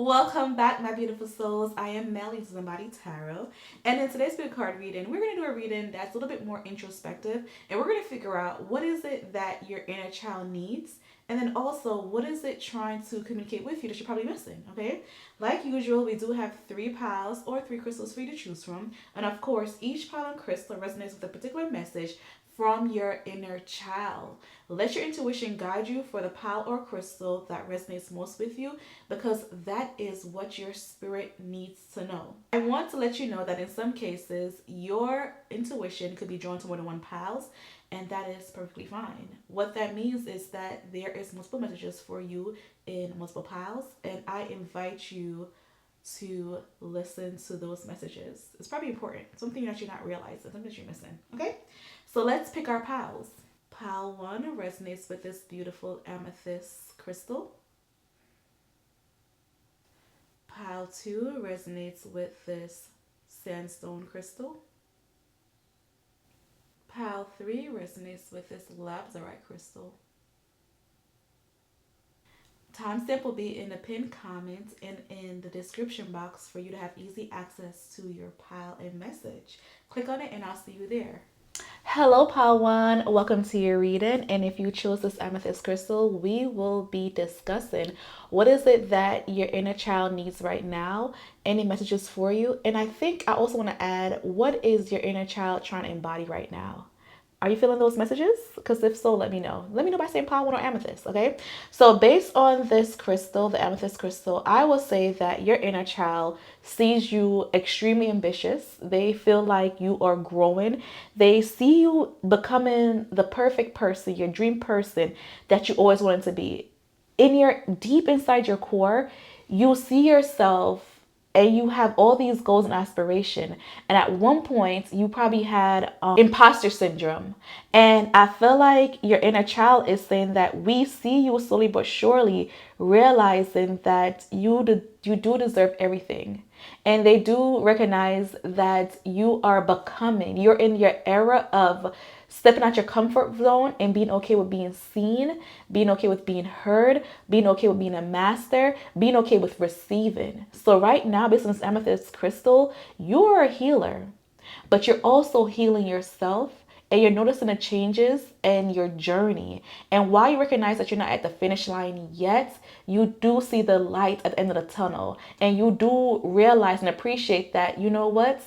Welcome back, my beautiful souls. I am Melly to Imbody Tarot, and in today's spirit card reading, we're going to do a reading that's a little bit more introspective, and we're going to figure out what is it that your inner child needs, and then also what is it trying to communicate with you that you're probably missing. Okay, like usual, we do have three piles or three crystals for you to choose from, and of course, each pile and crystal resonates with a particular message from your inner child. Let your intuition guide you for the pile or crystal that resonates most with you, because that is what your spirit needs to know. I want to let you know that in some cases, your intuition could be drawn to more than one piles, and that is perfectly fine. What that means is that there is multiple messages for you in multiple piles, and I invite you to listen to those messages. It's probably important, something that you're not realizing, something that you're missing. Okay, so let's pick our piles. Pile 1 resonates with this beautiful amethyst crystal. Pile 2 resonates with this sandstone crystal. Pile 3 resonates with this labradorite crystal. Timestamp will be in the pinned comment and in the description box for you to have easy access to your pile and message. Click on it and I'll see you there. Hello, Pile 1. Welcome to your reading. And if you chose this amethyst crystal, we will be discussing what is it that your inner child needs right now, any messages for you. And I think I also want to add, what is your inner child trying to embody right now? Are you feeling those messages? Because if so, let me know. Let me know by saying Pile 1 or amethyst, okay? So based on this crystal, the amethyst crystal, I will say that your inner child sees you extremely ambitious. They feel like you are growing. They see you becoming the perfect person, your dream person that you always wanted to be. In your deep inside your core, you see yourself and you have all these goals and aspiration, and at one point you probably had imposter syndrome, and I feel like your inner child is saying that we see you slowly but surely realizing that you do deserve everything, and they do recognize that you're in your era of stepping out your comfort zone and being okay with being seen, being okay with being heard, being okay with being a master, being okay with receiving. So right now, based on this amethyst crystal, you're a healer, but you're also healing yourself, and you're noticing the changes in your journey. And while you recognize that you're not at the finish line yet, you do see the light at the end of the tunnel, and you do realize and appreciate that, you know what?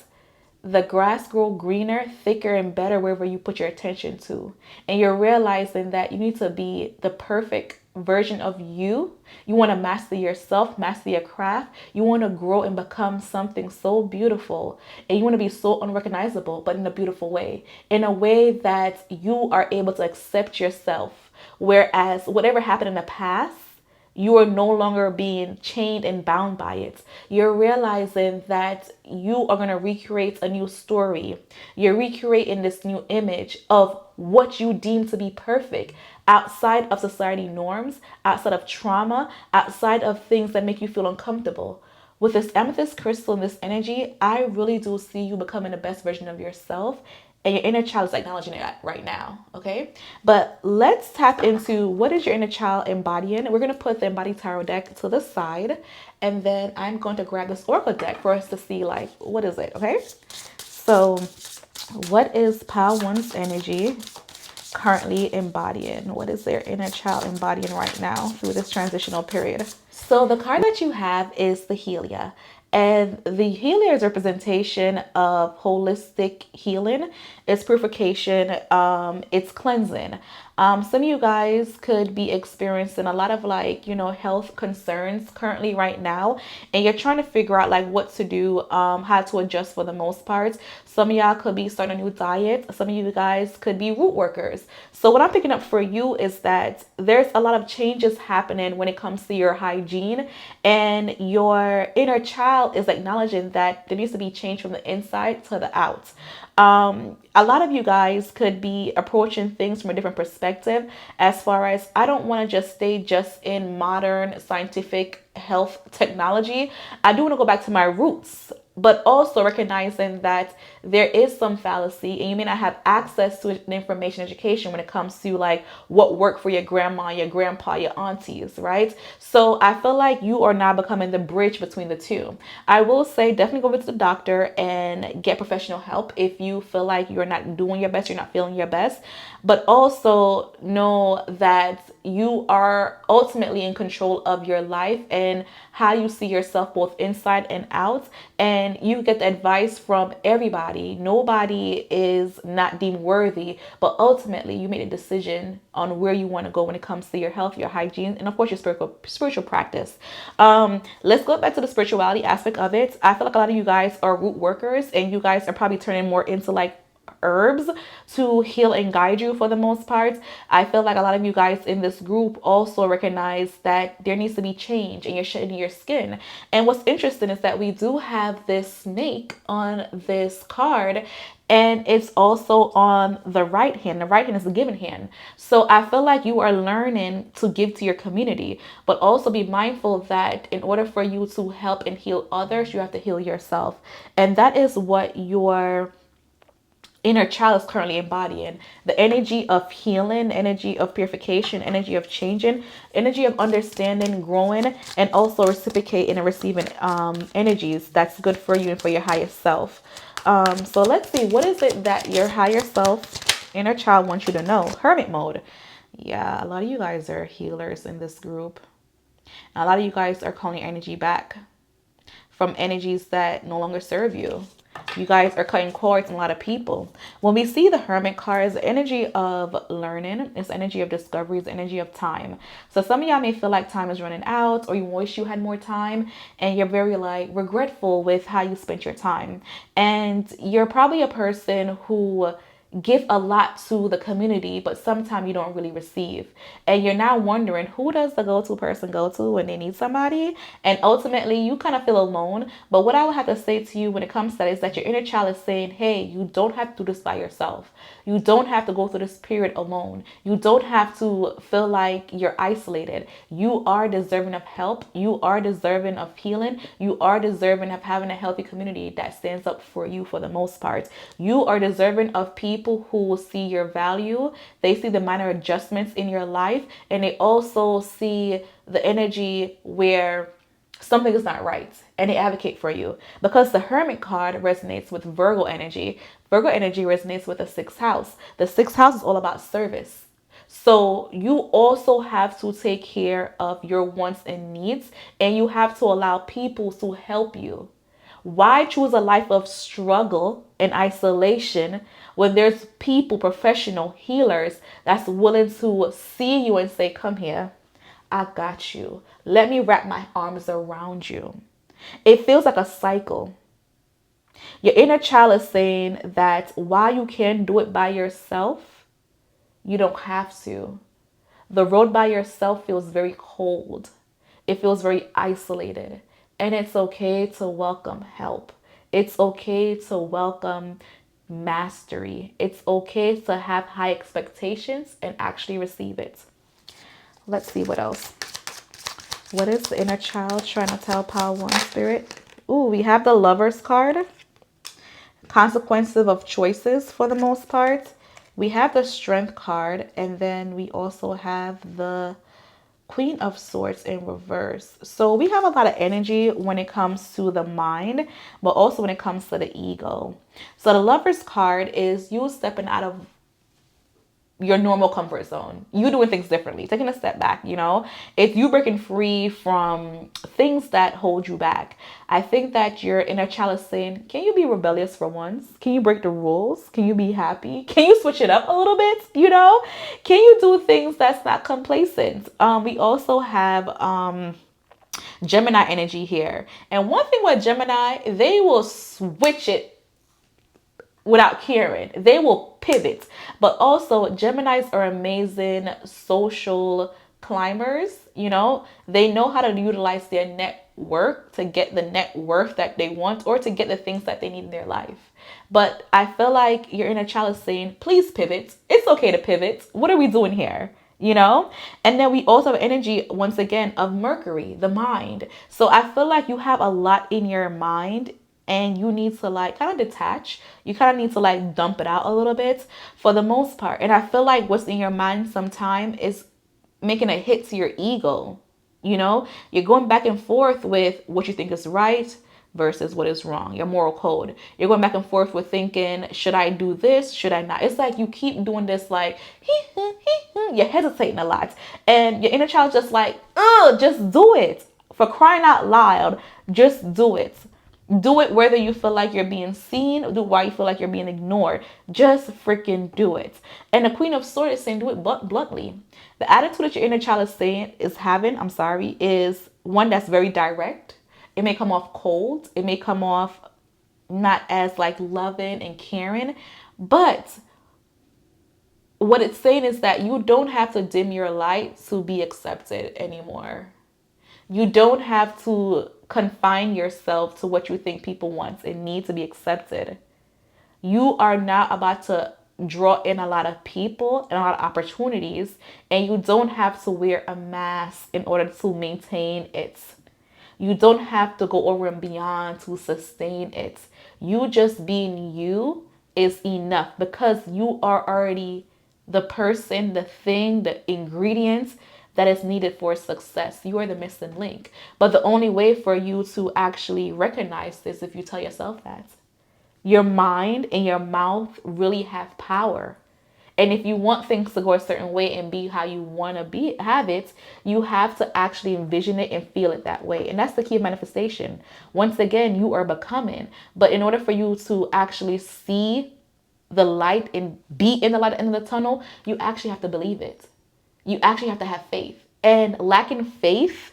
The grass grow greener, thicker, and better wherever you put your attention to. And you're realizing that you need to be the perfect version of you. You want to master yourself, master your craft. You want to grow and become something so beautiful. And you want to be so unrecognizable, but in a beautiful way. In a way that you are able to accept yourself. Whereas whatever happened in the past, you are no longer being chained and bound by it. You're realizing that you are going to recreate a new story. You're recreating this new image of what you deem to be perfect outside of society norms, outside of trauma, outside of things that make you feel uncomfortable. With this amethyst crystal and this energy, I really do see you becoming the best version of yourself, and your inner child is acknowledging it right now, okay? But let's tap into what is your inner child embodying. We're going to put the Embody Tarot deck to the side, and then I'm going to grab this Oracle deck for us to see, like, what is it, okay? So what is Pile 1's energy currently embodying? What is their inner child embodying right now through this transitional period? So the card that you have is the Helia. And the Helia is a representation of holistic healing. It's purification. It's cleansing. Some of you guys could be experiencing a lot of health concerns currently right now, and you're trying to figure out like what to do, how to adjust for the most part. Some of y'all could be starting a new diet. Some of you guys could be root workers. So what I'm picking up for you is that there's a lot of changes happening when it comes to your hygiene, and your inner child is acknowledging that there needs to be change from the inside to the out. A lot of you guys could be approaching things from a different perspective, as far as I don't want to just stay just in modern scientific health technology. I do want to go back to my roots. but also recognizing that there is some fallacy and you may not have access to the information education when it comes to like what worked for your grandma, your grandpa, your aunties, right? So I feel like you are now becoming the bridge between the two. I will say definitely go to the doctor and get professional help if you feel like you're not doing your best, you're not feeling your best. But also know that you are ultimately in control of your life and how you see yourself both inside and out. And you get the advice from everybody. Nobody is not deemed worthy, but ultimately you make a decision on where you want to go when it comes to your health, your hygiene, and of course your spiritual practice. Let's go back to the spirituality aspect of it. I feel like a lot of you guys are root workers and you guys are probably turning more into like herbs to heal and guide you for the most part. I feel like a lot of you guys in this group also recognize that there needs to be change and you're shedding your skin. And what's interesting is that we do have this snake on this card and it's also on the right hand. The right hand is the giving hand. So I feel like you are learning to give to your community, but also be mindful that in order for you to help and heal others, you have to heal yourself. And that is what your inner child is currently embodying: the energy of healing, energy of purification, energy of changing, energy of understanding, growing, and also reciprocating and receiving energies that's good for you and for your higher self. So let's see, what is it that your higher self, inner child, wants you to know? Hermit mode. Yeah, a lot of you guys are healers in this group. And a lot of you guys are calling energy back from energies that no longer serve you. You guys are cutting cords in a lot of people. When we see the Hermit card, it's the energy of learning, it's energy of discovery, it's energy of time. So some of y'all may feel like time is running out or you wish you had more time and you're very like regretful with how you spent your time. And you're probably a person who give a lot to the community, but sometimes you don't really receive. And you're now wondering, who does the go-to person go to when they need somebody? And ultimately, you kind of feel alone. But what I would have to say to you when it comes to that is that your inner child is saying, hey, you don't have to do this by yourself. You don't have to go through this period alone. You don't have to feel like you're isolated. You are deserving of help. You are deserving of healing. You are deserving of having a healthy community that stands up for you for the most part. You are deserving of people who will see your value. They see the minor adjustments in your life, and they also see the energy where something is not right and they advocate for you, because the Hermit card resonates with Virgo energy. Virgo energy resonates with the sixth house. The sixth house is all about service. So you also have to take care of your wants and needs, and you have to allow people to help you. Why choose a life of struggle and isolation when there's people, professional healers, that's willing to see you and say, come here, I got you. Let me wrap my arms around you. It feels like a cycle. Your inner child is saying that while you can do it by yourself, you don't have to. The road by yourself feels very cold. It feels very isolated. And it's okay to welcome help. It's okay to welcome mastery. It's okay to have high expectations and actually receive it. Let's see what else. What is the inner child trying to tell Power One Spirit? Ooh, we have the Lover's card. Consequences of choices for the most part. We have the Strength card, and then we also have the Queen of Swords in reverse. So we have a lot of energy when it comes to the mind, but also when it comes to the ego. So the Lover's card is you stepping out of your normal comfort zone. You doing things differently, taking a step back, you know? It's you breaking free from things that hold you back. I think that your inner child is saying, can you be rebellious for once? Can you break the rules? Can you be happy? Can you switch it up a little bit, you know? Can you do things that's not complacent? We also have Gemini energy here. And one thing with Gemini, they will switch it without caring. They will pivot. But also Geminis are amazing social climbers. You know, they know how to utilize their network to get the net worth that they want or to get the things that they need in their life. But I feel like your inner child is saying, please pivot. It's okay to pivot. What are we doing here? You know? And then we also have energy, once again, of Mercury, the mind. So I feel like you have a lot in your mind and you need to like kind of detach. You kind of need to like dump it out a little bit for the most part. And I feel like what's in your mind sometime is making a hit to your ego. You know, you're going back and forth with what you think is right versus what is wrong, your moral code. You're going back and forth with thinking, should I do this? Should I not? It's like you keep doing this, like, you're hesitating a lot. And your inner child just like, just do it. For crying out loud, just do it. Do it whether you feel like you're being seen, do why you feel like you're being ignored. Just freaking do it. And the Queen of Swords is saying do it bluntly. The attitude that your inner child is saying is having, is one that's very direct. It may come off cold. It may come off not as like loving and caring. But what it's saying is that you don't have to dim your light to be accepted anymore. You don't have to confine yourself to what you think people want and need to be accepted. You are now about to draw in a lot of people and a lot of opportunities, and you don't have to wear a mask in order to maintain it. You don't have to go over and beyond to sustain it. You just being you is enough because you are already the person, the thing, the ingredients that is needed for success. You are the missing link. But the only way for you to actually recognize this, if you tell yourself that, your mind and your mouth really have power. And if you want things to go a certain way and be how you want to have it, you have to actually envision it and feel it that way. And that's the key of manifestation. Once again, you are becoming. But in order for you to actually see the light and be in the light at the end of the tunnel, you actually have to believe it. You actually have to have faith. And lacking faith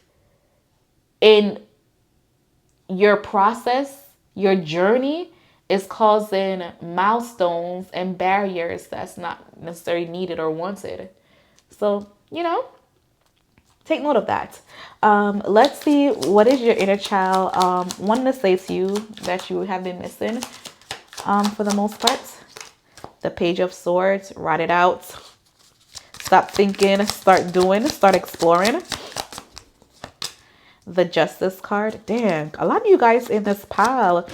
in your process, your journey, is causing milestones and barriers that's not necessarily needed or wanted. So, take note of that. Let's see, what is your inner child wanting to say to you that you have been missing for the most part? The Page of Swords, write it out. Stop thinking, start doing, start exploring. The Justice card. Dang, a lot of you guys in this pile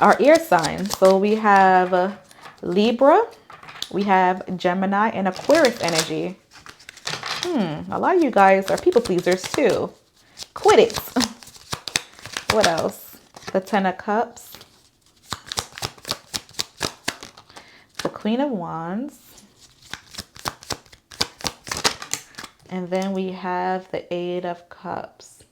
are air signs. So we have Libra, we have Gemini, and Aquarius energy. A lot of you guys are people pleasers too. Quit it. What else? The Ten of Cups, the Queen of Wands, and then we have the Eight of Cups.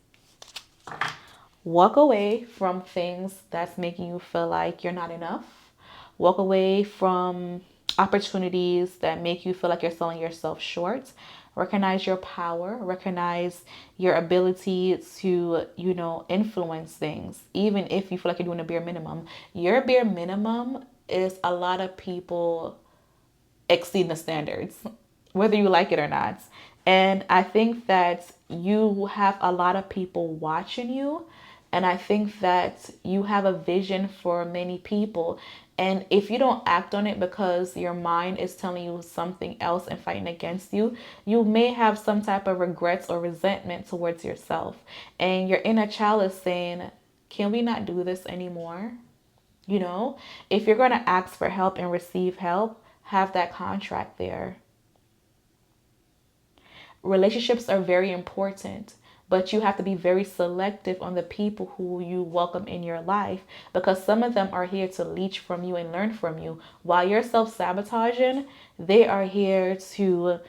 Walk away from things that's making you feel like you're not enough. Walk away from opportunities that make you feel like you're selling yourself short. Recognize your power. Recognize your ability to, influence things. Even if you feel like you're doing a bare minimum. Your bare minimum is a lot of people exceeding the standards, whether you like it or not. And I think that you have a lot of people watching you. And I think that you have a vision for many people. And if you don't act on it because your mind is telling you something else and fighting against you, you may have some type of regrets or resentment towards yourself. And your inner child is saying, can we not do this anymore? If you're going to ask for help and receive help, have that contract there. Relationships are very important, but you have to be very selective on the people who you welcome in your life, because some of them are here to leech from you and learn from you. While you're self-sabotaging, they are here to,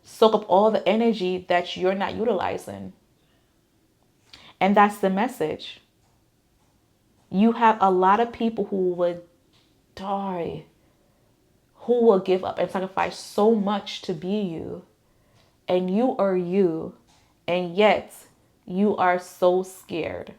soak up all the energy that you're not utilizing. And that's the message. You have a lot of people who would die, who will give up and sacrifice so much to be you. And you are you, and yet you are so scared.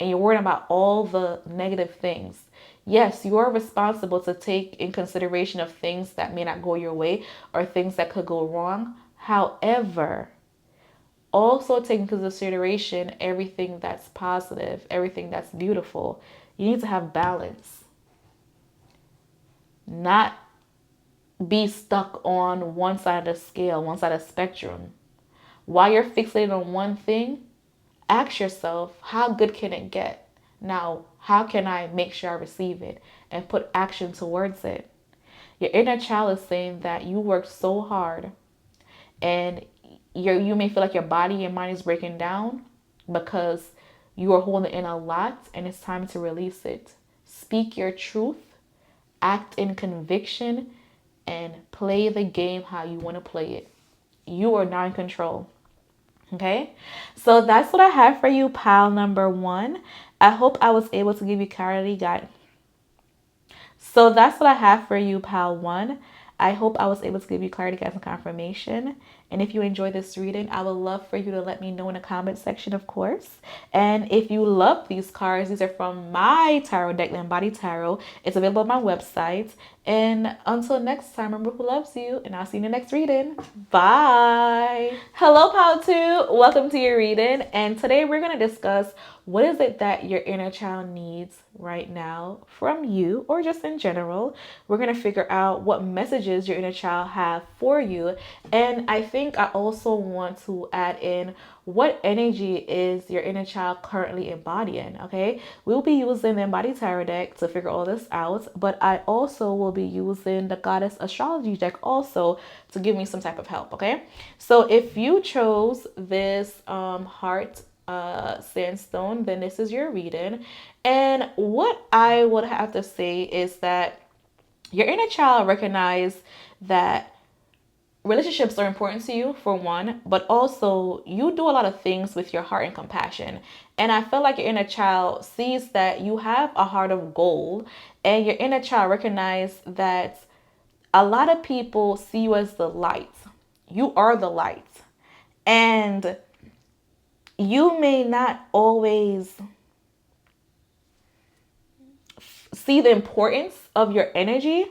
And you're worrying about all the negative things. Yes, you are responsible to take in consideration of things that may not go your way or things that could go wrong. However, also take in consideration everything that's positive, everything that's beautiful. You need to have balance. Not be stuck on one side of the scale, one side of the spectrum. While you're fixated on one thing, ask yourself, how good can it get? Now, how can I make sure I receive it and put action towards it? Your inner child is saying that you worked so hard, and you may feel like your body and mind is breaking down because you are holding in a lot, and it's time to release it. Speak your truth, act in conviction, and play the game how you want to play it. You are now in control. Okay, so that's what I have for you, pile number one. I hope I was able to give you clarity, guys. So that's what I have for you, pile one. I hope I was able to give you clarity, guys, and confirmation. And if you enjoyed this reading, I would love for you to let me know in the comment section, of course. And if you love these cards, these are from my tarot deck, the Embody Tarot. It's available on my website. And until next time, remember who loves you, and I'll see you in the next reading. Bye. Hello, pile two. Welcome to your reading. And today we're going to discuss what is it that your inner child needs right now from you, or just in general. We're going to figure out what messages your inner child have for you. And I think I also want to add in what energy is your inner child currently embodying. Okay, we'll be using the Embody Tarot deck to figure all this out, but I also will be using the Goddess Astrology deck also to give me some type of help. Okay, so if you chose this heart sandstone, then this is your reading. And what I would have to say is that your inner child recognize that relationships are important to you, for one, but also you do a lot of things with your heart and compassion. And I feel like your inner child sees that you have a heart of gold, and your inner child recognize that a lot of people see you as the light. You are the light. And you may not always see the importance of your energy,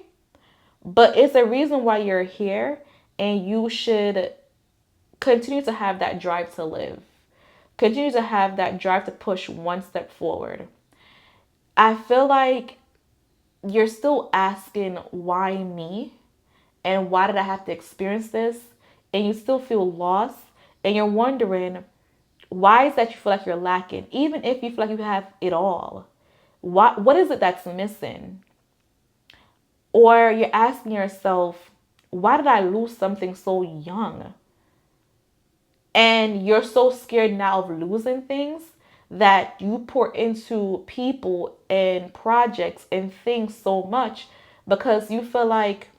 but it's a reason why you're here, and you should continue to have that drive to live. Continue to have that drive to push one step forward. I feel like you're still asking, why me? And why did I have to experience this? And you still feel lost, and you're wondering, why is that you feel like you're lacking? Even if you feel like you have it all, what is it that's missing? Or you're asking yourself, why did I lose something so young? And you're so scared now of losing things that you pour into people and projects and things so much because you feel like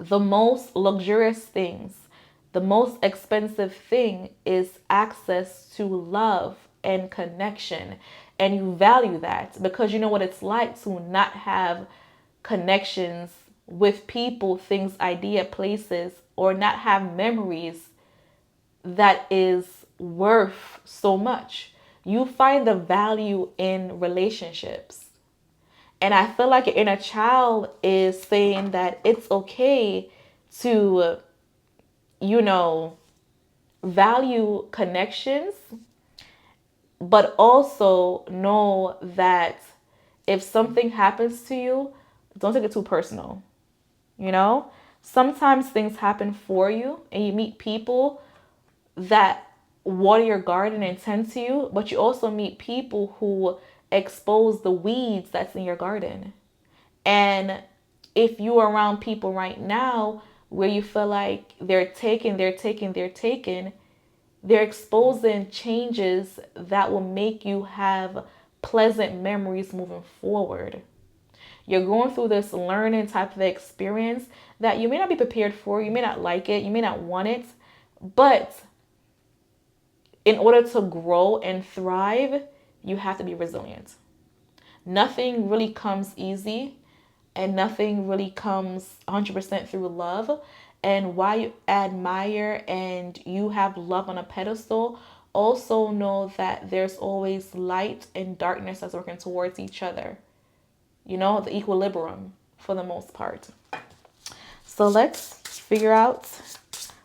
the most luxurious things, the most expensive thing is access to love and connection. And you value that because you know what it's like to not have connections with people, things, idea, places, or not have memories that is worth so much. You find the value in relationships. And I feel like your inner child is saying that it's okay to, value connections, but also know that if something happens to you, don't take it too personal. Sometimes things happen for you, and you meet people that water your garden and tend to you, but you also meet people who expose the weeds that's in your garden. And if you're around people right now where you feel like they're exposing changes that will make you have pleasant memories moving forward. You're going through this learning type of experience that you may not be prepared for. You may not like it. You may not want it. But in order to grow and thrive, you have to be resilient. Nothing really comes easy, and nothing really comes 100% through love. And while you admire and you have love on a pedestal, also know that there's always light and darkness that's working towards each other. The equilibrium for the most part. So let's figure out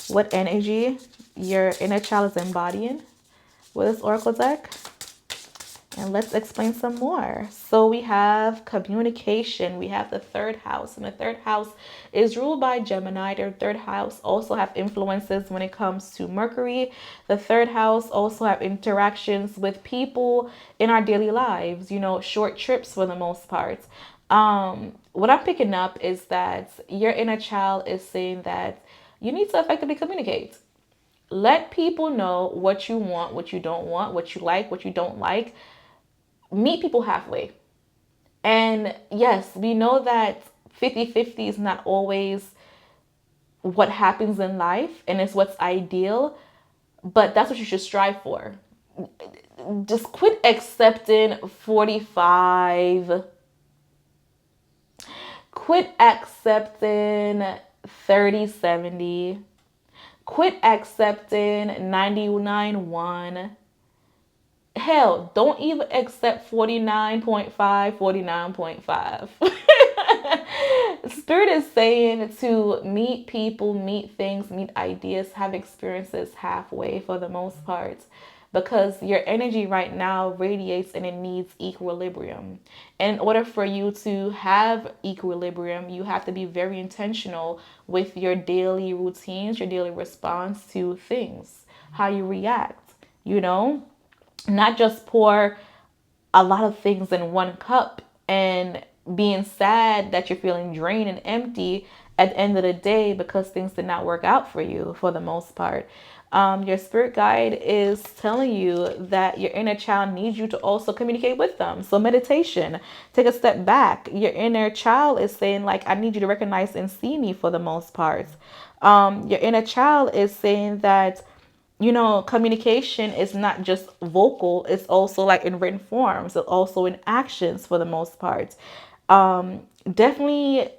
what energy your inner child is embodying with this oracle deck. And let's explain some more. So we have communication. We have the third house. And the third house is ruled by Gemini. Their third house also have influences when it comes to Mercury. The third house also have interactions with people in our daily lives, short trips for the most part. What I'm picking up is that your inner child is saying that you need to effectively communicate. Let people know what you want, what you don't want, what you like, what you don't like. Meet people halfway. And yes, we know that 50-50 is not always what happens in life and it's what's ideal, but that's what you should strive for. Just quit accepting 45. Quit accepting 30-70. Quit accepting 99-1. Hell, don't even accept 49.5, 49.5. Spirit is saying to meet people, meet things, meet ideas, have experiences halfway for the most part. Because your energy right now radiates and it needs equilibrium. And in order for you to have equilibrium, you have to be very intentional with your daily routines, your daily response to things, how you react, not just pour a lot of things in one cup and being sad that you're feeling drained and empty at the end of the day because things did not work out for you for the most part. Your spirit guide is telling you that your inner child needs you to also communicate with them. So meditation, take a step back. Your inner child is saying like, I need you to recognize and see me for the most part. Your inner child is saying that communication is not just vocal, it's also like in written forms, it's also in actions for the most part. Definitely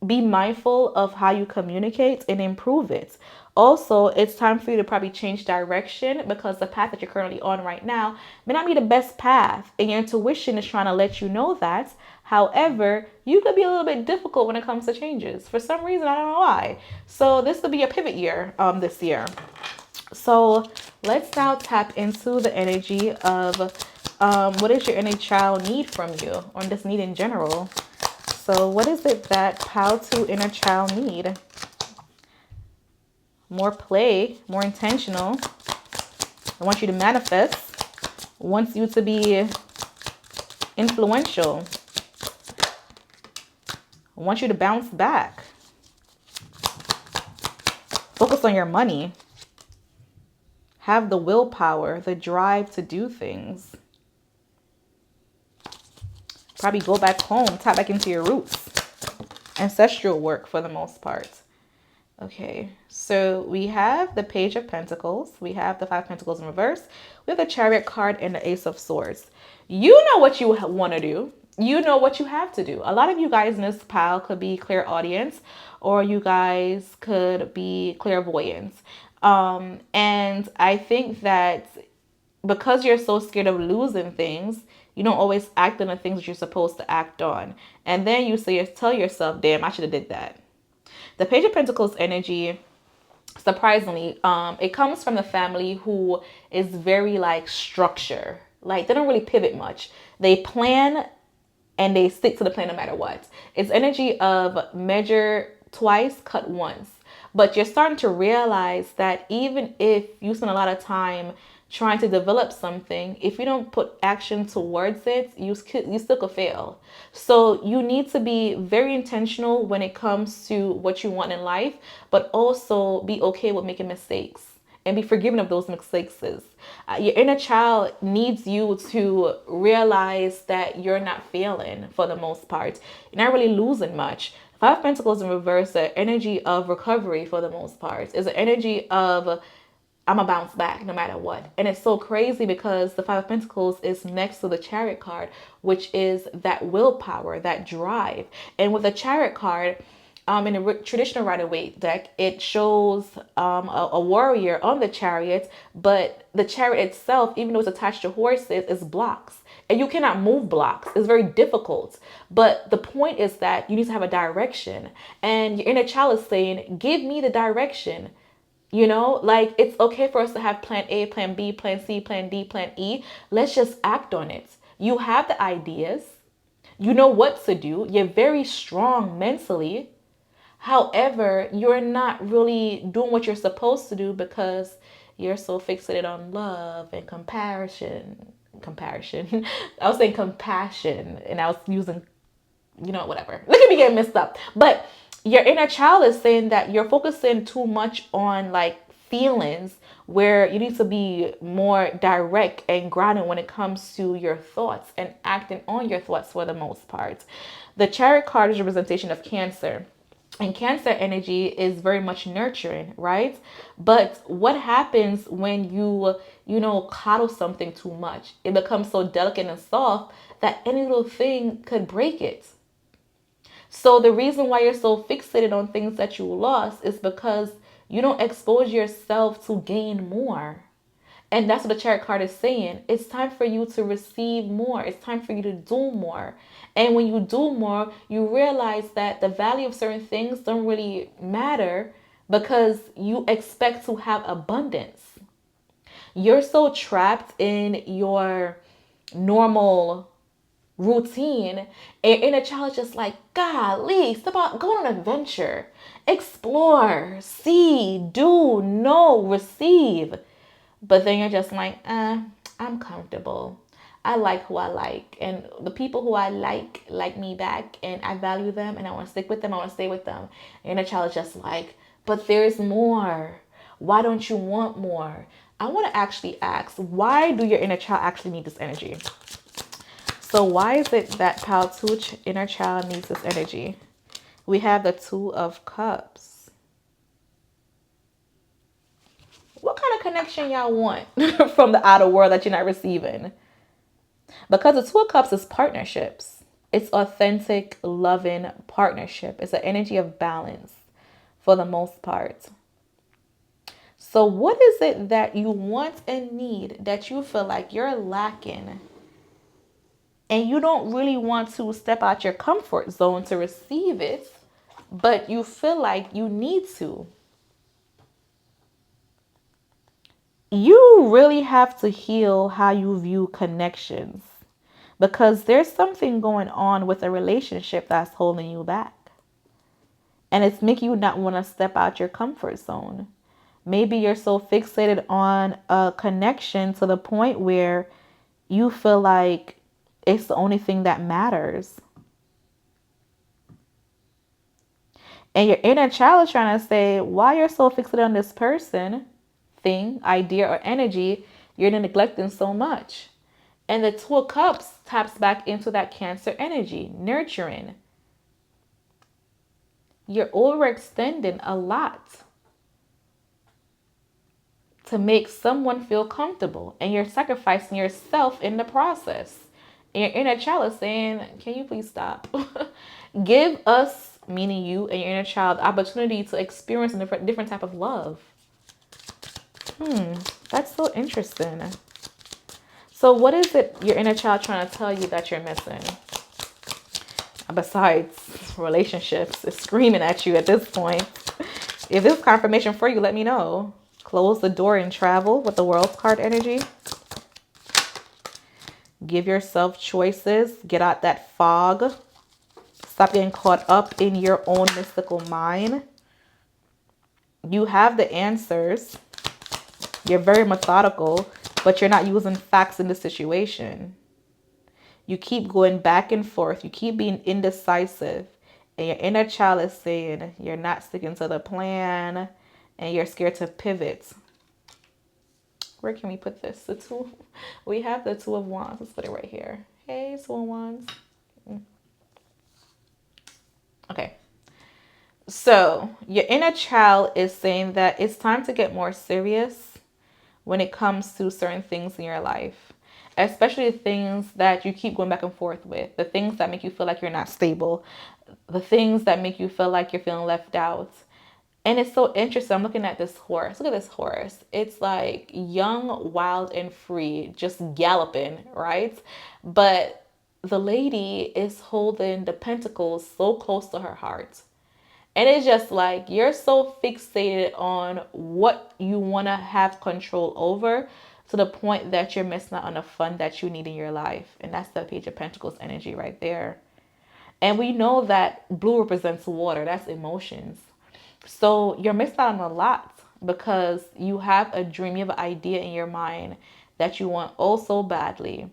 be mindful of how you communicate and improve it. Also, it's time for you to probably change direction because the path that you're currently on right now may not be the best path, and your intuition is trying to let you know that. However, you could be a little bit difficult when it comes to changes. For some reason, I don't know why. So this will be a pivot year this year. So let's now tap into the energy of what does your inner child need from you, or just need in general. So what is it that Pal-2 inner child need? More play, more intentional. I want you to manifest. Wants you to be influential. I want you to bounce back. Focus on your money. Have the willpower, the drive to do things. Probably go back home, tap back into your roots. Ancestral work for the most part. Okay, so we have the Page of Pentacles. We have the Five of Pentacles in reverse. We have the Chariot card and the Ace of Swords. You know what you want to do. You know what you have to do. A lot of you guys in this pile could be clairaudience, or you guys could be clairvoyance. And I think that because you're so scared of losing things, you don't always act on the things that you're supposed to act on. And then you tell yourself, damn, I should have did that. The Page of Pentacles energy, surprisingly, it comes from the family who is very like structure. Like they don't really pivot much. They plan and they stick to the plan no matter what. It's energy of measure twice, cut once. But you're starting to realize that even if you spend a lot of time trying to develop something, if you don't put action towards it, you still could fail. So you need to be very intentional when it comes to what you want in life, but also be okay with making mistakes and be forgiven of those mistakes. Your inner child needs you to realize that you're not failing for the most part. You're not really losing much. Five of Pentacles in reverse, the energy of recovery for the most part is an energy of I'm gonna bounce back no matter what. And it's so crazy because the Five of Pentacles is next to the Chariot card, which is that willpower, that drive. And with the Chariot card, in a traditional Rider-Waite deck, it shows a warrior on the chariot, but the chariot itself, even though it's attached to horses, is blocks. And you cannot move blocks. It's very difficult. But the point is that you need to have a direction. And your inner child is saying, give me the direction. You know, like it's okay for us to have plan A, plan B, plan C, plan D, plan E. Let's just act on it. You have the ideas. You know what to do. You're very strong mentally. However, you're not really doing what you're supposed to do because you're so fixated on love and comparison. Comparison. I was saying compassion and I was using, whatever. Look at me getting messed up. But your inner child is saying that you're focusing too much on like feelings where you need to be more direct and grounded when it comes to your thoughts and acting on your thoughts for the most part. The Chariot card is a representation of Cancer. And Cancer energy is very much nurturing, right? But what happens when coddle something too much? It becomes so delicate and soft that any little thing could break it. So the reason why you're so fixated on things that you lost is because you don't expose yourself to gain more. And that's what the Chariot card is saying. It's time for you to receive more. It's time for you to do more. And when you do more, you realize that the value of certain things don't really matter because you expect to have abundance. You're so trapped in your normal routine, and inner child is just like, golly, step out, go on an adventure, explore, see, do, know, receive. But then you're just like, I'm comfortable. I like who I like, and the people who I like me back, and I value them, and I want to stick with them. I want to stay with them. And the child is just like, but there's more. Why don't you want more? I want to actually ask, why do your inner child actually need this energy? So why is it that Pile 2 inner child needs this energy? We have the Two of Cups. What kind of connection y'all want from the outer world that you're not receiving? Because the Two of Cups is partnerships. It's authentic, loving partnership. It's an energy of balance for the most part. So what is it that you want and need that you feel like you're lacking? And you don't really want to step out your comfort zone to receive it, but you feel like you need to. You really have to heal how you view connections because there's something going on with a relationship that's holding you back. And it's making you not want to step out your comfort zone. Maybe you're so fixated on a connection to the point where you feel like it's the only thing that matters. And your inner child is trying to say, why you're so fixated on this person, thing, idea, or energy, you're neglecting so much. And the Two of Cups taps back into that Cancer energy, nurturing. You're overextending a lot to make someone feel comfortable, and you're sacrificing yourself in the process. And your inner child is saying, can you please stop? Give us, meaning you and your inner child, opportunity to experience a different type of love. That's so interesting. So what is it your inner child trying to tell you that you're missing? Besides relationships, it's screaming at you at this point. If this is confirmation for you, let me know. Close the door and travel with the World's card energy. Give yourself choices. Get out that fog. Stop getting caught up in your own mystical mind. You have the answers. You're very methodical, but you're not using facts in the situation. You keep going back and forth. You keep being indecisive. And your inner child is saying you're not sticking to the plan and you're scared to pivot. Where can we put this? We have the Two of Wands. Let's put it right here. Hey, Two of Wands. Okay. So your inner child is saying that it's time to get more serious when it comes to certain things in your life, especially the things that you keep going back and forth with, the things that make you feel like you're not stable, the things that make you feel like you're feeling left out. And it's so interesting. I'm looking at this horse. Look at this horse. It's like young, wild, and free, just galloping, right? But the lady is holding the pentacles so close to her heart. And it's just like you're so fixated on what you want to have control over to the point that you're missing out on the fun that you need in your life. And that's the Page of Pentacles energy right there. And we know that blue represents water, that's emotions. So you're missing out on a lot because you have a dream, you have an idea in your mind that you want oh so badly,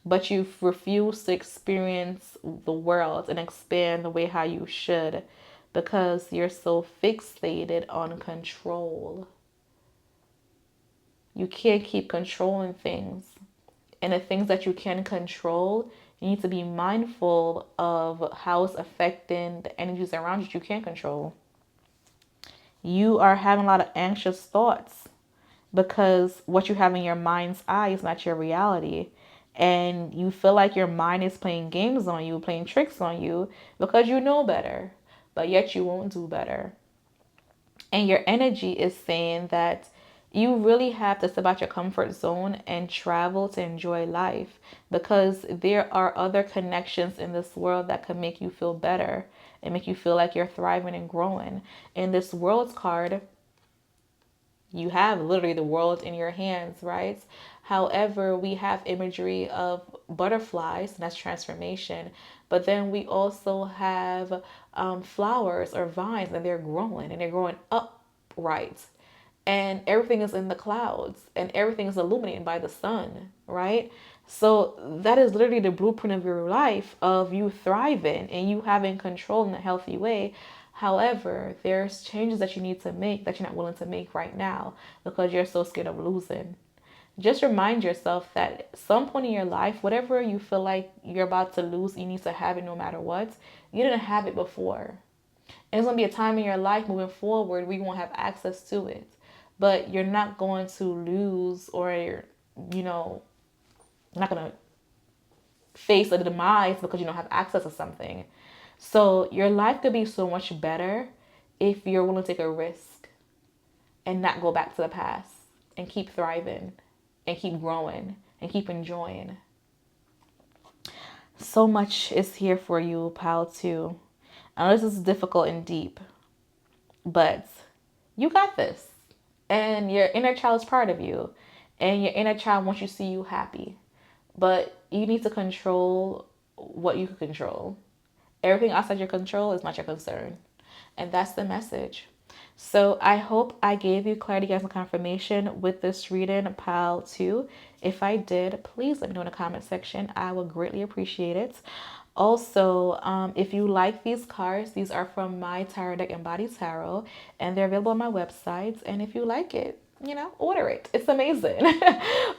but you refuse to experience the world and expand the way how you should because you're so fixated on control. You can't keep controlling things. And the things that you can control, you need to be mindful of how it's affecting the energies around you can't control. You are having a lot of anxious thoughts because what you have in your mind's eye is not your reality. And you feel like your mind is playing games on you, playing tricks on you because you know better, but yet you won't do better. And your energy is saying that you really have to step out your comfort zone and travel to enjoy life because there are other connections in this world that can make you feel better and make you feel like you're thriving and growing. In this world's card, you have literally the world in your hands, right? However, we have imagery of butterflies, and that's transformation. But then we also have flowers or vines, and they're growing upright. And everything is in the clouds, and everything is illuminated by the sun, right? So that is literally the blueprint of your life, of you thriving and you having control in a healthy way. However, there's changes that you need to make that you're not willing to make right now because you're so scared of losing. Just remind yourself that at some point in your life, whatever you feel like you're about to lose, you need to have it no matter what. You didn't have it before. And there's going to be a time in your life moving forward where you won't have access to it. But you're not going to lose, or you're not going to face a demise because you don't have access to something. So your life could be so much better if you're willing to take a risk and not go back to the past and keep thriving and keep growing and keep enjoying. So much is here for you, pile 2. I know this is difficult and deep, but you got this. And your inner child is part of you. And your inner child wants you to see you happy. But you need to control what you can control. Everything outside your control is not your concern. And that's the message. So I hope I gave you clarity, guys, and confirmation with this reading, pile 2. If I did, please let me know in the comment section. I would greatly appreciate it. Also, if you like these cards, these are from my tarot deck, Embody Tarot, and they're available on my website. And if you like it, order it. It's amazing.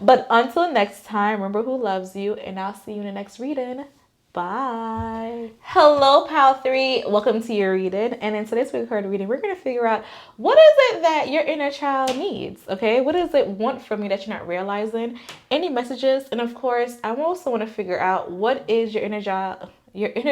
But until next time, remember who loves you, and I'll see you in the next reading. Bye. Hello, Pal 3. Welcome to your reading. And in today's recorded reading, we're going to figure out what is it that your inner child needs, okay? What does it want from you that you're not realizing? Any messages? And of course, I also want to figure out what is your inner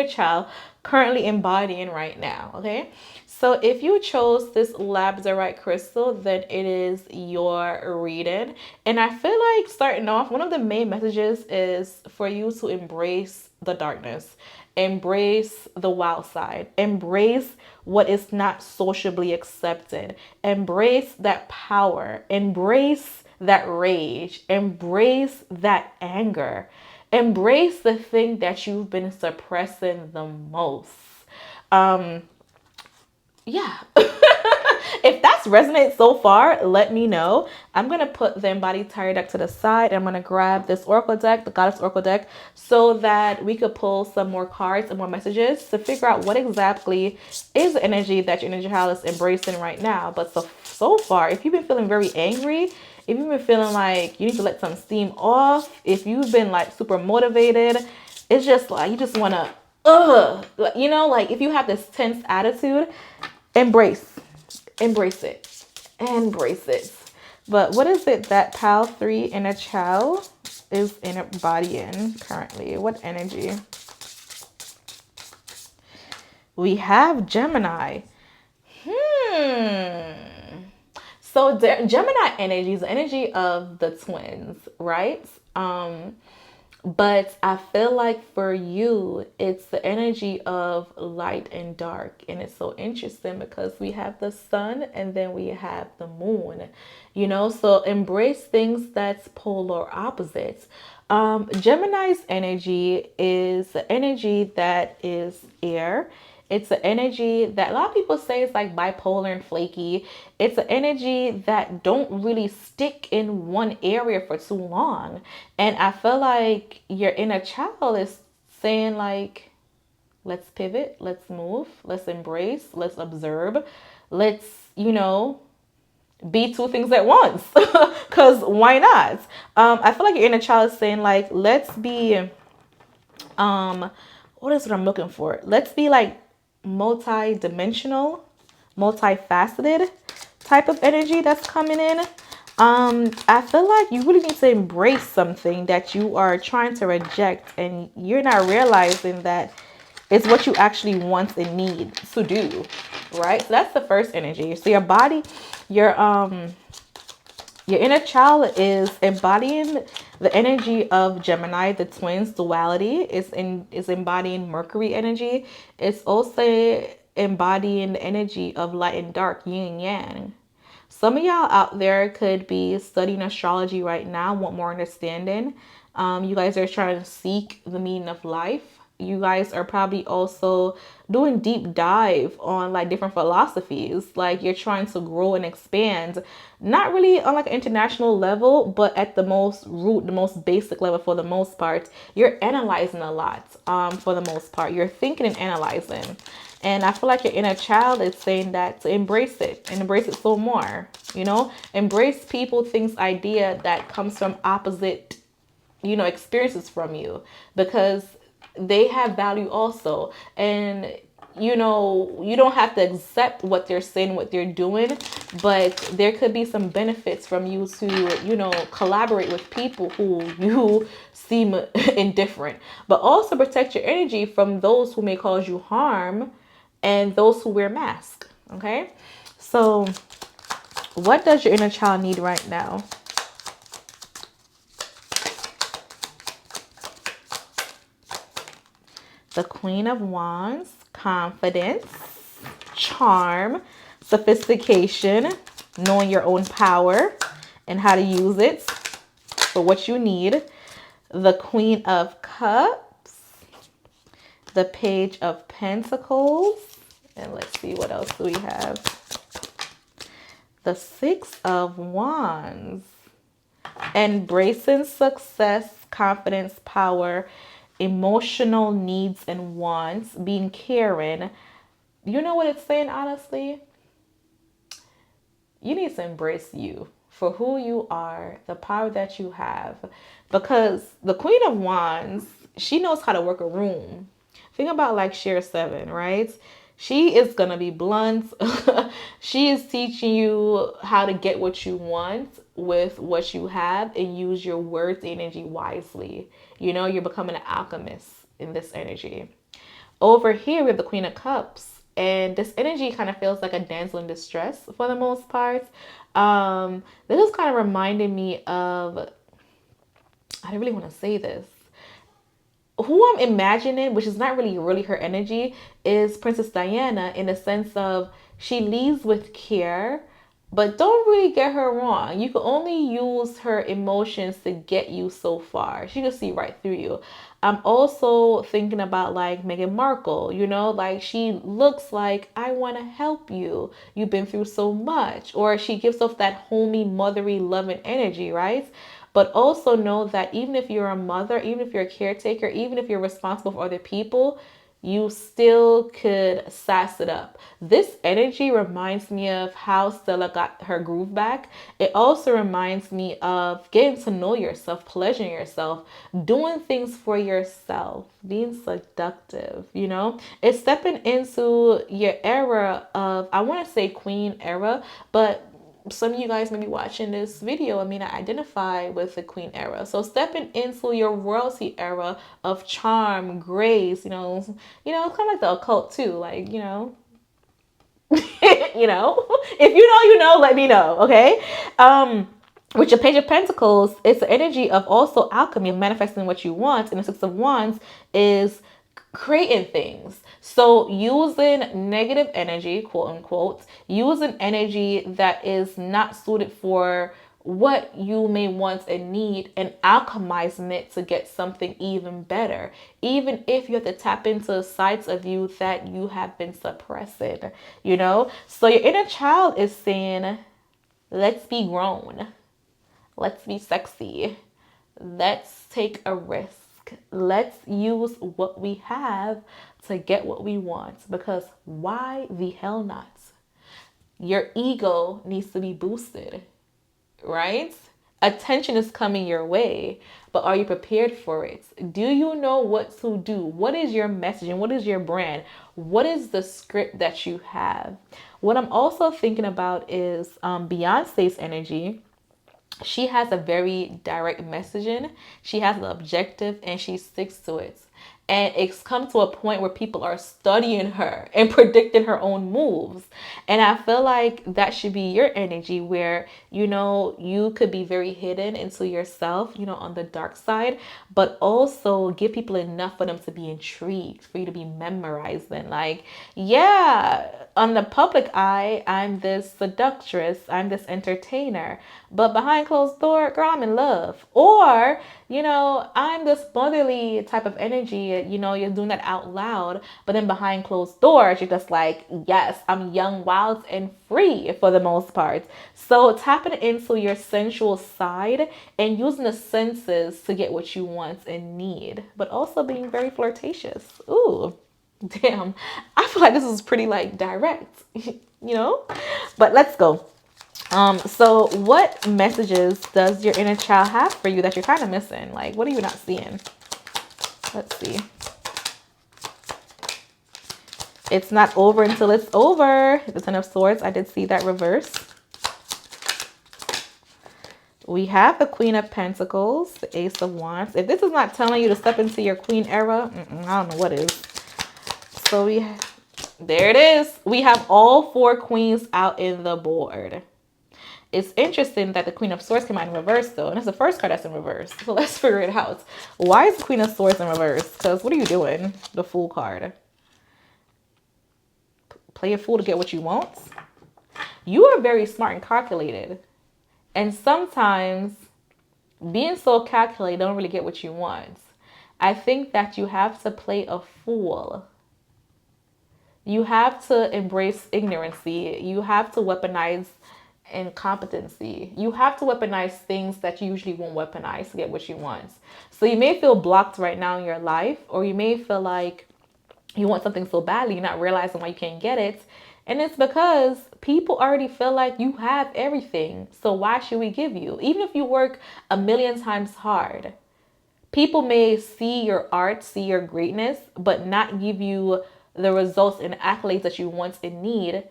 child currently embodying right now, okay? So if you chose this Labradorite crystal, then it is your reading. And I feel like starting off, one of the main messages is for you to embrace the darkness, embrace the wild side, embrace what is not sociably accepted, embrace that power, embrace that rage, embrace that anger, embrace the thing that you've been suppressing the most. Yeah. If that's resonates so far, let me know. I'm going to put the Embody Tarot deck to the side. I'm going to grab this Oracle deck, the Goddess Oracle deck, so that we could pull some more cards and more messages to figure out what exactly is the energy that your inner child is embracing right now. But so far, if you've been feeling very angry, if you've been feeling like you need to let some steam off, if you've been like super motivated, it's just like you just want to, like if you have this tense attitude, embrace it. But what is it that pile 3 inner child is embodying currently? What energy? We have Gemini. So Gemini energy is the energy of the twins, right? But I feel like for you, it's the energy of light and dark. And it's so interesting because we have the sun and then we have the moon, so embrace things that's polar opposites. Gemini's energy is the energy that is air. It's an energy that a lot of people say is like bipolar and flaky. It's an energy that don't really stick in one area for too long. And I feel like your inner child is saying like, let's pivot, let's move, let's embrace, let's observe, let's, be two things at once. Because why not? I feel like your inner child is saying like, let's be what is what I'm looking for? Let's be like multi-dimensional, multifaceted type of energy that's coming in. I feel like you really need to embrace something that you are trying to reject and you're not realizing that it's what you actually want and need to do, right? So that's the first energy. So your body, your your inner child is embodying the energy of Gemini, the twins duality. Is embodying Mercury energy. It's also embodying the energy of light and dark, yin and yang. Some of y'all out there could be studying astrology right now, want more understanding. You guys are trying to seek the meaning of life. You guys are probably also doing deep dive on like different philosophies. Like you're trying to grow and expand, not really on like an international level, but at the most root, the most basic level for the most part. You're analyzing a lot for the most part. You're thinking and analyzing. And I feel like your inner child is saying that to embrace it and embrace it so more, embrace people, things, idea that comes from opposite, experiences from you because they have value also. And, you don't have to accept what they're saying, what they're doing, but there could be some benefits from you to, collaborate with people who you seem indifferent, but also protect your energy from those who may cause you harm and those who wear masks. Okay, so what does your inner child need right now? The Queen of Wands, confidence, charm, sophistication, knowing your own power and how to use it for what you need. The Queen of Cups, the Page of Pentacles, and let's see what else do we have. The Six of Wands, embracing success, confidence, power, emotional needs and wants, being caring. You know what it's saying, honestly? You need to embrace you for who you are, the power that you have. Because the Queen of Wands, she knows how to work a room. Think about like Share 7, right? She is going to be blunt. She is teaching you how to get what you want with what you have and use your words energy wisely. You're becoming an alchemist in this energy. Over here, we have the Queen of Cups. And this energy kind of feels like a damsel in distress for the most part. This is kind of reminding me of, I don't really want to say this. Who I'm imagining, which is not really her energy, is Princess Diana in the sense of she leads with care, but don't really get her wrong. You can only use her emotions to get you so far. She can see right through you. I'm also thinking about like Meghan Markle, like she looks like, I want to help you. You've been through so much. Or she gives off that homey, mothery, loving energy, right? But also know that even if you're a mother, even if you're a caretaker, even if you're responsible for other people, you still could sass it up. This energy reminds me of how Stella got her groove back. It also reminds me of getting to know yourself, pleasuring yourself, doing things for yourself, being seductive, It's stepping into your era of, I want to say queen era, but some of you guys may be watching this video and may not identify with the queen era. So stepping into your royalty era of charm, grace, it's kind of like the occult too. Like, if you know, let me know. Okay. With your Page of Pentacles, it's the energy of also alchemy, of manifesting what you want. And the Six of Wands is creating things. So using negative energy, quote unquote, using energy that is not suited for what you may want and need, and alchemizing it to get something even better, even if you have to tap into sides of you that you have been suppressing, you know? So your inner child is saying, let's be grown. Let's be sexy. Let's take a risk. Let's use what we have to get what we want. Because why the hell not? Your ego needs to be boosted, right? Attention is coming your way, but are you prepared for it? Do you know what to do? What is your message and what is your brand? What is the script that you have? What I'm also thinking about is Beyonce's energy. She has a very direct messaging. She has an objective and she sticks to it. And it's come to a point where people are studying her and predicting her own moves. And I feel like that should be your energy, where, you know, you could be very hidden into yourself, you know, on the dark side, but also give people enough for them to be intrigued, for you to be memorizing. Like, yeah, on the public eye, I'm this seductress, I'm this entertainer, but behind closed door, girl, I'm in love. Or, you know, I'm this motherly type of energy, you know, you're doing that out loud, but then behind closed doors, you're just like, yes, I'm young, wild, and free for the most part. So tapping into your sensual side and using the senses to get what you want and need, but also being very flirtatious. Ooh. Damn, I feel like this is pretty like direct, you know? But let's go. So what messages does your inner child have for you that you're kind of missing? Like, what are you not seeing? Let's see. It's not over until it's over. The Ten of Swords, I did see that reverse. We have the Queen of Pentacles, the Ace of Wands. If this is not telling you to step into your Queen era, I don't know what is. So there it is. We have all four queens out in the board. It's interesting that the Queen of Swords came out in reverse, though. And it's the first card that's in reverse. So let's figure it out. Why is the Queen of Swords in reverse? Because what are you doing? The Fool card. Play a fool to get what you want. You are very smart and calculated. And sometimes being so calculated, don't really get what you want. I think that you have to play a fool. You have to embrace ignorancy. You have to weaponize incompetency. You have to weaponize things that you usually won't weaponize to get what you want. So you may feel blocked right now in your life, or you may feel like you want something so badly, you're not realizing why you can't get it. And it's because people already feel like you have everything. So why should we give you? Even if you work a million times hard, people may see your art, see your greatness, but not give you the results and accolades that you want and need,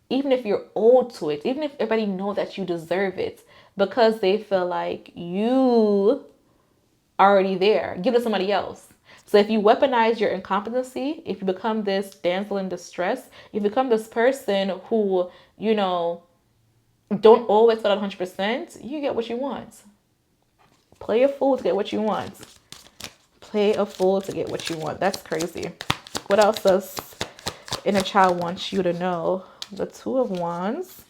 even if you're owed to it, even if everybody know that you deserve it, because they feel like you are already there. Give it to somebody else. So if you weaponize your incompetency, if you become this damsel in distress, you become this person who, you know, don't always feel 100%, you get what you want. Play a fool to get what you want. Play a fool to get what you want. That's crazy. What else does inner child want you to know? The Two of Wands.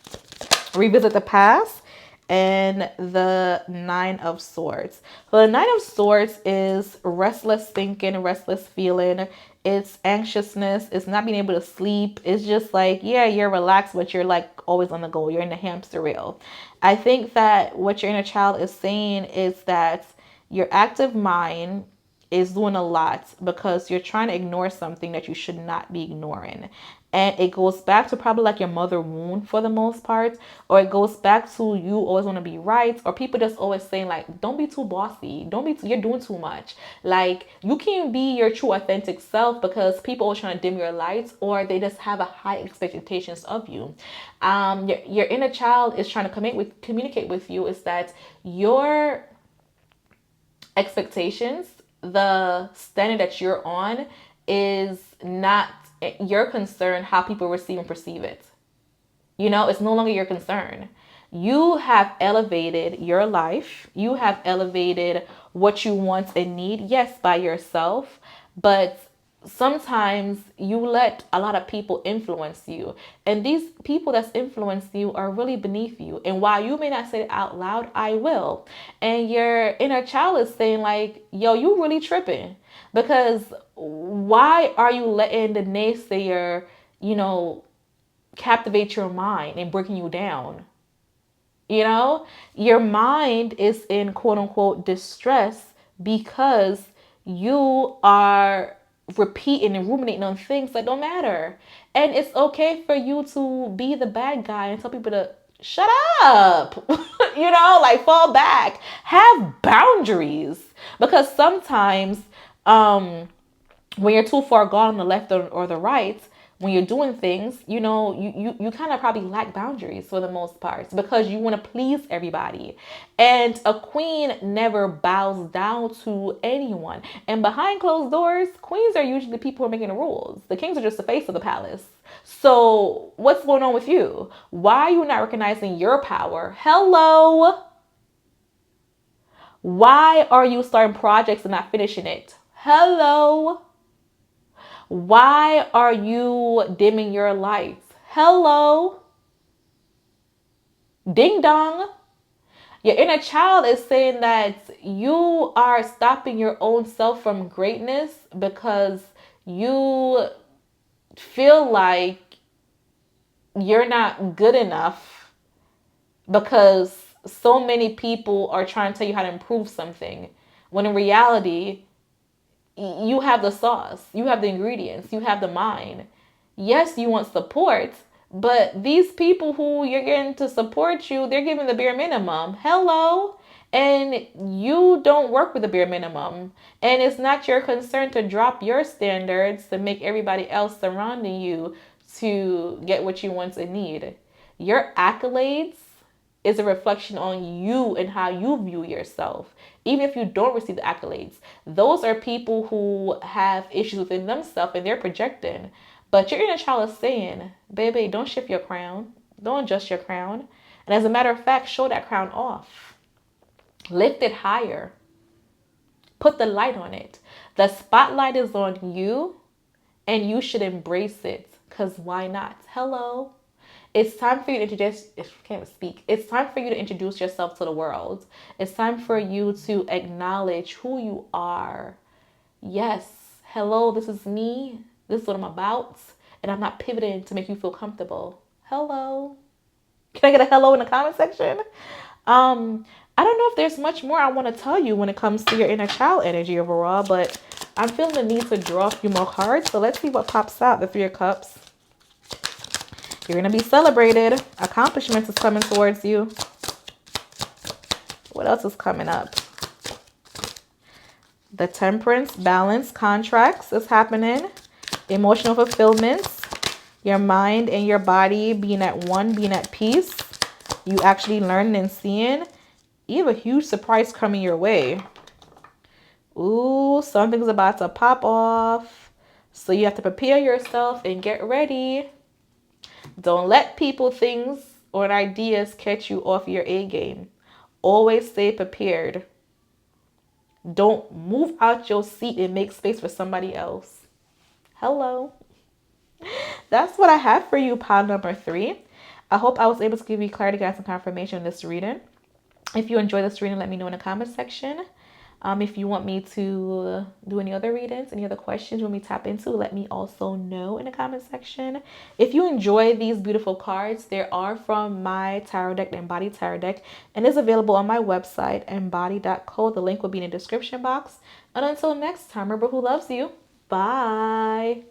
Revisit the past. And the Nine of Swords. So the Nine of Swords is restless thinking, restless feeling. It's anxiousness. It's not being able to sleep. It's just like, yeah, you're relaxed, but you're like always on the go. You're in the hamster wheel. I think that what your inner child is saying is that your active mind is doing a lot because you're trying to ignore something that you should not be ignoring. And it goes back to probably like your mother wound for the most part, or it goes back to you always want to be right, or people just always saying like, don't be too bossy, you're doing too much. Like, you can't be your true authentic self because people always trying to dim your lights, or they just have a high expectations of you. Your inner child is trying to communicate with you is that your expectations, the standard that you're on, is not your concern how people receive and perceive it. You know, it's no longer your concern. You have elevated your life. You have elevated what you want and need, yes, by yourself, but sometimes you let a lot of people influence you, and these people that's influenced you are really beneath you. And while you may not say it out loud, I will. And your inner child is saying like, yo, you really tripping, because why are you letting the naysayer, captivate your mind and breaking you down? Your mind is in quote unquote distress because you are repeating and ruminating on things that don't matter. And it's okay for you to be the bad guy and tell people to shut up, like fall back, have boundaries. Because sometimes, when you're too far gone on the left or the right, when you're doing things, you kind of probably lack boundaries for the most part because you want to please everybody. And a queen never bows down to anyone. And behind closed doors, queens are usually the people who are making the rules. The kings are just the face of the palace. So what's going on with you? Why are you not recognizing your power? Hello? Why are you starting projects and not finishing it? Hello? Why are you dimming your lights? Hello? Ding dong. Your inner child is saying that you are stopping your own self from greatness because you feel like you're not good enough because so many people are trying to tell you how to improve something. When in reality, you have the sauce, you have the ingredients, you have the mind. Yes, you want support, but these people who you're getting to support you, they're giving the bare minimum. Hello? And you don't work with the bare minimum. And it's not your concern to drop your standards to make everybody else surrounding you to get what you want and need. Your accolades is a reflection on you and how you view yourself. Even if you don't receive the accolades, those are people who have issues within themselves and they're projecting. But your inner child is saying, baby, don't shift your crown. Don't adjust your crown. And as a matter of fact, show that crown off. Lift it higher. Put the light on it. The spotlight is on you and you should embrace it. Because why not? Hello? It's time for you to introduce, if you can't speak, it's time for you to introduce yourself to the world. It's time for you to acknowledge who you are. Yes, hello, this is me. This is what I'm about. And I'm not pivoting to make you feel comfortable. Hello. Can I get a hello in the comment section? I don't know if there's much more I want to tell you when it comes to your inner child energy overall, but I'm feeling the need to draw a few more cards. So let's see what pops out. The Three of Cups. You're going to be celebrated. Accomplishments is coming towards you. What else is coming up? The Temperance, balance, contracts is happening. Emotional fulfillments. Your mind and your body being at one, being at peace. You actually learning and seeing. You have a huge surprise coming your way. Ooh, something's about to pop off. So you have to prepare yourself and get ready. Don't let people, things, or ideas catch you off your A game. Always stay prepared. Don't move out your seat and make space for somebody else. Hello. That's what I have for you, pile number 3. I hope I was able to give you clarity, guys, and confirmation in this reading. If you enjoy this reading, let me know in the comment section. If you want me to do any other readings, any other questions you want me to tap into, let me also know in the comment section. If you enjoy these beautiful cards, they are from my tarot deck, the Embody Tarot deck, and is available on my website, embody.co. The link will be in the description box. And until next time, remember who loves you. Bye.